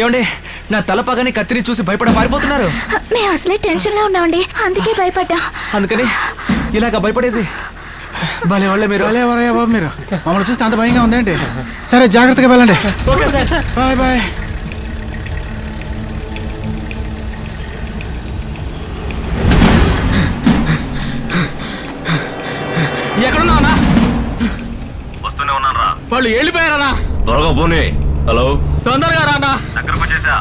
ఏమండి నా తలపగానే కత్తిని చూసి భయపడ పారిపోతున్నారు. మేము అసలే టెన్షన్ లో ఉన్నామండి, అందుకే భయపడ్డా. అందుకని ఇలాగ భయపడేది? భలే వాళ్ళే మీరు. ఎవరయ్యా బాబు మీరు? మమ్మల్ని చూస్తే అంత భయంగా ఉందేంటి? సరే జాగ్రత్తగా వెళ్ళండి. Bye bye. ఎక్కడున్నావునా? వస్తూనే ఉన్నాను రా. వాళ్ళు వెళ్ళిపోయారా? త్వరగా పోనీ. హలో, తొందరగా రానా. దగ్గరకు వచ్చేసా.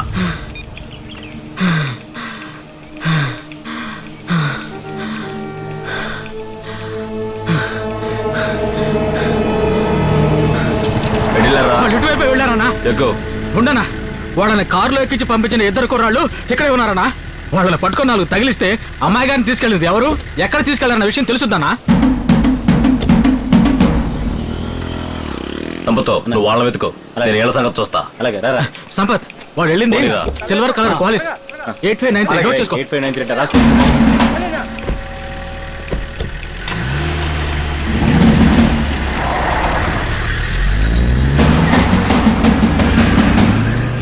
వాళ్ళు ఇటువైపు వెళ్ళారనా? ఎక్కువ ఉండనా. వాళ్ళని కారులో ఎక్కించి పంపించిన ఇద్దరు కుర్రాళ్ళు ఇక్కడే ఉన్నారనా. వాళ్ళని పట్టుకొని 4 తగిలిస్తే అమ్మాయి గారిని తీసుకెళ్ళింది ఎవరు, ఎక్కడ తీసుకెళ్లారన్న విషయం తెలుసుద్దానా? సంపతో నువ్వు వాళ్ళ వెతుకో, నేను ఏళ్ళ సంగతి చూస్తా. అలాగే సంపత్, వాడు వెళ్ళింది పోనీరా. Silver colour Qualis 8593. నోట్ చేసుకో. 8593 రాసుకో.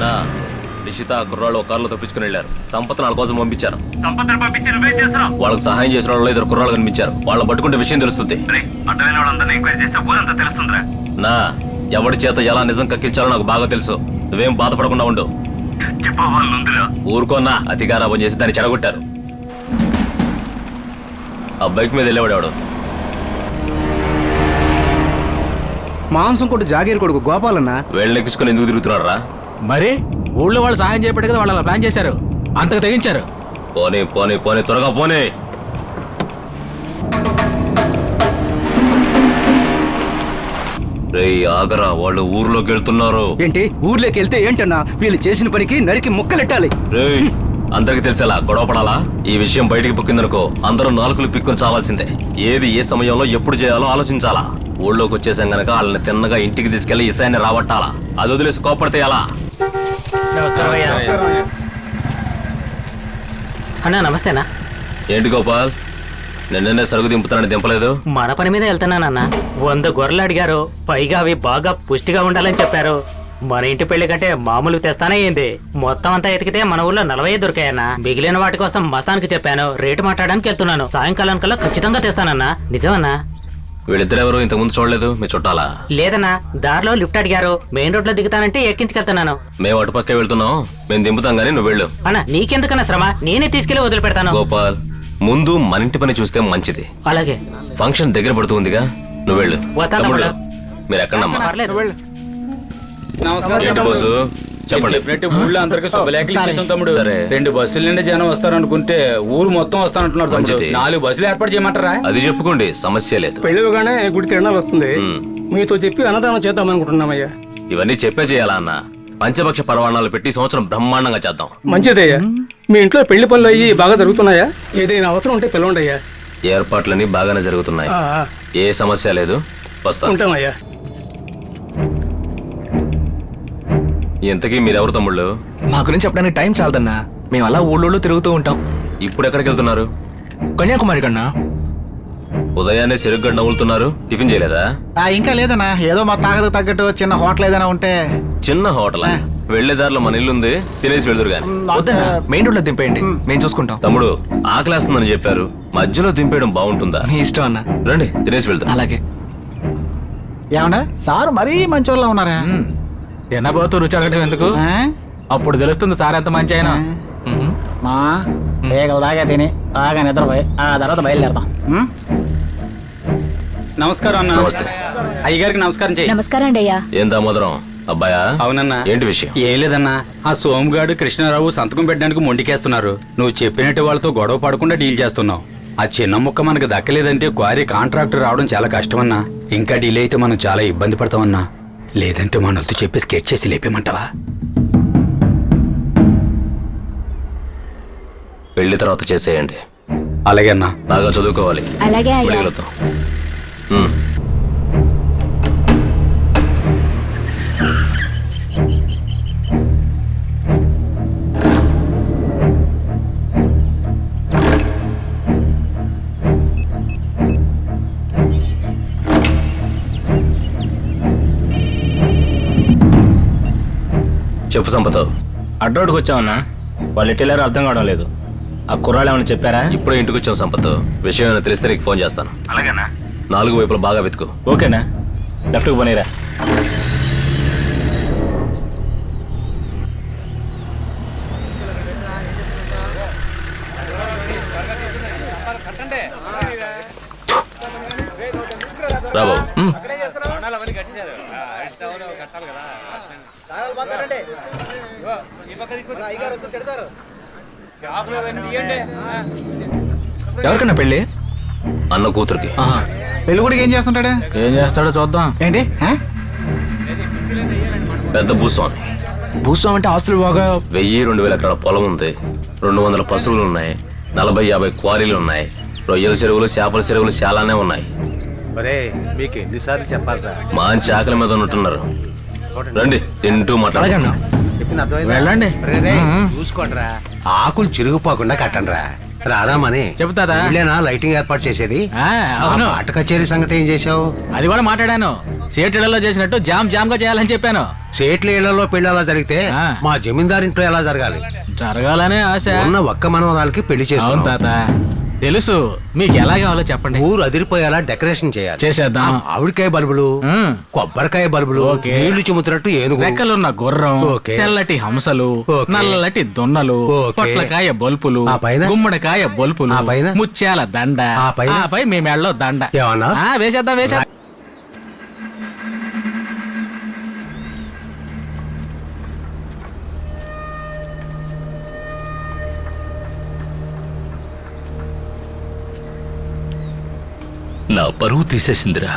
నా నిషిత కుర్రాళ్ళు ఒక కారులో తప్పించుకుని వెళ్ళారు. సంపత్ వాళ్ళ కోసం పంపించారు. వాళ్ళకి సహాయం చేసిన వాళ్ళు 2 కుర్రాళ్ళు కనిపించారు. వాళ్ళని పట్టుకుంటే విషయం తెలుస్తుంది. నా ఎవరి చేత ఎలా నిజం కక్కించాలో నాకు బాగా తెలుసు. నువ్వేం బాధపడకుండా ఉండు. ఊరుకోన్నా, అతిగారాపం చేసి దాన్ని చెడగొట్టారు. ఆ బైక్ మీద వెళ్ళేవాడు మాంసం కొట్టు జాగీర్ కొడుకు గోపాలన్న. వేళ్ళని ఎక్కించుకుని ఎందుకు తిరుగుతున్నాడు రా? మరి ఊళ్ళో వాళ్ళు సహాయం చేయబట్టే కదా వాళ్ళు అలా ప్లాన్ చేశారు, అంతకు తెగించారు. పోనీ పోనీ పోనీ, త్వరగా పోనీ. రేయ్ ఆగరా, వాళ్ళు ఊర్లోకి వెళ్తున్నారు. ఏంటి ఊర్లోకి వెళ్తే ఏంటన్నా? వీళ్ళు చేసిన పనికి నరికి ముక్కలెట్టాలి. రేయ్ అందరికి తెలిసేలా గొడవ పడాలా? ఈ విషయం బయటికి పొక్కిందనుకో అందరూ నాలుకలు పిక్కుని చావాల్సిందే. ఏది ఏ సమయంలో ఎప్పుడు చేయాలో ఆలోచించాలా. ఊళ్ళోకి వచ్చేసాం గనక వాళ్ళని తిన్నగా ఇంటికి తీసుకెళ్లి ఇసాన్ని రాబట్టాలా. అది వదిలేసి కోపడితే ఎలా? అన్నా నమస్తేనా. ఏంటి గోపాల్, నిన్ననే సరుకు దింపుతానని దింపలేదు? మన పని మీద వెళ్తున్నానన్నా. 100 గొర్రెలు అడిగారు, పైగా అవి బాగా పుష్టిగా ఉండాలని చెప్పారు. మన ఇంటి పెళ్లి కంటే మామూలు తెస్తానే ఏంది. మొత్తం అంతా ఎతికితే మన ఊళ్ళో 40 దొరికాయన్నా. మిగిలిన వాటి కోసం మస్తానికి చెప్పాను, రేటు మాట్లాడడానికి వెళ్తున్నాను. సాయంకాలం కల్లా ఖచ్చితంగా తెస్తానన్నా. నిజమన్నా? వీళ్ళిద్దరెవరు ఇంతకుముందు చూడలేదు? మీ చుట్టాలా? లేదన్నా, దారిలో లిఫ్ట్ అడిగారు, మెయిన్ రోడ్ లో దిగుతానంటే ఎక్కించుకెళ్తున్నాను. మేము అటుపక్కే వెళ్తున్నాం, మేము దింపుతాం గానీ నువ్వు వెళ్ళు. అన్నా నీకెందుకన్నా శ్రమ, నేనే తీసుకెళ్లి వదిలిపెడతాను. గోపాల్, ముందు మన ఇంటి పని చూస్తే మంచిది. అలాగే. ఫంక్షన్ దగ్గర పడుతుందిగా, నువ్వు వెళ్ళు. వస్తా తమ్ముడు, తమ్ముడు. మీరు ఎక్కడమ్మా? పర్లేదు. ఏంటి బస్సు చెప్పండి. చెప్పినట్టు ఊళ్ళో అందరికి శుభలేఖలు ఇచ్చేసాం తమ్ముడు. సరే. 2 బస్సుల నిండా జనం వస్తారనుకుంటే ఊరు మొత్తం వస్తానంటున్నారు తమ్ముడు. మంచిది. 4 బస్సులు ఏర్పాటు చేయమంటారా? అది చెప్పుకోండి, సమస్య లేదు. పెళ్ళిగానే గుడి తిరణాలు వస్తుంది, మీతో చెప్పి అన్నదానం చేద్దాం అనుకుంటున్నామయ్యా. ఇవన్నీ చెప్పే చేయాలా అన్న? పంచపక్ష పరవాణాలు పెట్టి సంవత్సరం బ్రహ్మాండంగా చేద్దాం. మంచిదయ్యా. మీ ఇంట్లో పెళ్లి పనులు అయ్యి బాగా జరుగుతున్నాయా? ఏదైనా అవసరం ఉంటే పిలవండి అయ్యా. ఏర్పాట్లన్నీ బాగానే జరుగుతున్నాయి, ఏ సమస్య లేదు. వస్తా. ఉంటామయ్యా. ఇంతకీ మీరెవరు తమ్ముళ్ళు? మా గురించి చెప్పడానికి టైం చాలదన్నా, మేము అలా ఊళ్ళో తిరుగుతూ ఉంటాం. ఇప్పుడు ఎక్కడికి వెళ్తున్నారు? కన్యాకుమారి కన్నా. ఉదయాన్నే సిరుగ్గా నవ్వులుతున్నారు, టిఫిన్ చేయలేదా? ఇంకా లేదన్నా, ఏదో మా తాగదు తగ్గట్టు చిన్న హోటల్ ఏదైనా ఉంటే. చిన్న హోటల్ వెళ్లేదారిలో మన ఇల్లుంది, తినేసి వెళ్దురు గాని. వద్దన్నా, మెయిన్ రోడ్ లో దింపేయండి, మేము చూసుకుంటాం. తమ్ముడు ఆకలేస్తుందని చెప్పారు, మధ్యలో దింపేయడం బాగుంటుందా? మీ ఇష్టం అన్న. రండి తినేసి వెళ్తాం. అలాగే. ఏమన్నా సార్ మరీ మంచోళ్ళ ఉన్నారా? తినబోతూ రుచి అడగడం ఎందుకు, అప్పుడు తెలుస్తుంది సార్ ఎంత మంచి అయినా. మా ఏగల దాకా తిని బాగా నిద్రపోయి ఆ తర్వాత బయలుదేరదాం. నమస్కారం అన్న. నమస్తే. అయ్యగారికి నమస్కారం చేయి. నమస్కారం అండి అయ్యా. ఏం దామోదరం అబ్బాయా? అవునన్నా. ఏంటి విషయం? ఏం లేదన్నా, ఆ సోమగాడు కృష్ణారావు సంతకం పెట్టడానికి మొండికేస్తున్నారు. నువ్వు చెప్పినట్టు వాళ్ళతో గొడవ పడకుండా డీల్ చేస్తున్నావు. ఆ చిన్న ముక్క మనకు దక్కలేదంటే క్వారీ కాంట్రాక్టర్ రావడం చాలా కష్టమన్నా. ఇంకా డీల్ అయితే మనం చాలా ఇబ్బంది పడతామన్నా. లేదంటే మన వద్దు చెప్పి స్కెచ్ చేసి లేపేమంటావా? పెళ్లి తర్వాత చేసేయండి. అలాగే అన్నా. బాగా చదువుకోవాలి. అలాగే అయ్యా. వెళ్ళగలుగుతాం. చెప్పు సంపత, అడ్రోడ్కి వచ్చామన్నా, వాళ్ళు ఎటు వెళ్ళారో అర్థం కావడం లేదు. ఆ కుర్రాళ్ళు ఏమైనా చెప్పారా? ఇప్పుడే ఇంటికి వచ్చాం సంపత్. విషయం ఏమైనా తెలిస్తే నీకు ఫోన్ చేస్తాను. అలాగేనా? 4 వైపులా బాగా వెతుకు. ఓకేనా, లెఫ్ట్కి పోనీరా. రాబో. ఎవరికన్నా పెళ్ళి? అన్న కూతురికి. పెళ్లి కొడుకు ఏం చేస్తుంటాడు? ఏం చేస్తాడో చూద్దాం. ఏంటి ఆ? పెద్ద భూస్వామి. భూస్వామి అంటే ఆస్తులు బాగా. 1000-2000 ఎకరాల పొలం ఉంది. 200 పశువులు ఉన్నాయి. 40-50 క్వారీలు ఉన్నాయి. రొయ్యల చెరువులు, చేపల చెరువులు చాలానే ఉన్నాయి. మీకు ఎన్నిసార్లు చెప్పాలరా? మంచి ఆకలి మీద ఉన్నట్టున్నారు. రండి, తింటూ మాట్లాడగలను. వెళ్ళండి. చూసుకోండిరా, ఆకులు చిరుగుపోకుండా కట్టండిరా. రాదామని చెబుతాదా? ఊళ్ళేనా లైటింగ్ ఏర్పాటు చేసేది? అవును. ఆట కచేరీ సంగతి ఏం చేసావు? అది కూడా మాట్లాడాను. సేటిళ్లలో చేసినట్టు జామ్ గా చేయాలని చెప్పాను. సేట్ల ఇళ్లలో పెళ్లి అలా జరిగితే మా జమీందారింట్లో ఎలా జరగాలి? జరగాలనే ఆశ. ఉన్న ఒక్క మనవరాలకి పెళ్లి అవును చేస్తాను. తాత, తెలుసు. మీకు ఎలా కావాలో చెప్పండి, ఊరు అదిరిపోయేలా డెకరేషన్ చేయాలి. చేసేద్దాం. ఆవిడకాయ బల్బులు, కొబ్బరికాయ బల్బులు, ఓకే. నీళ్లు చిమ్ముతున్నట్టు ఏనుగు, రెక్కలున్న గుర్రం, ఓకే. తెల్లటి హంసలు, ఓకే. నల్లటి దున్నలు, ఓకే. పొట్లకాయ బొల్పులు, ఆ పైన? గుమ్మడికాయ బొల్పులు, ఆ పైన? ముత్యాల దండ, ఆ పైన? ఆపై మీ మెళ్ళలో దండ. ఏమన్నా? వేసేద్దాం. నా పరువు తీసేసిందిరా.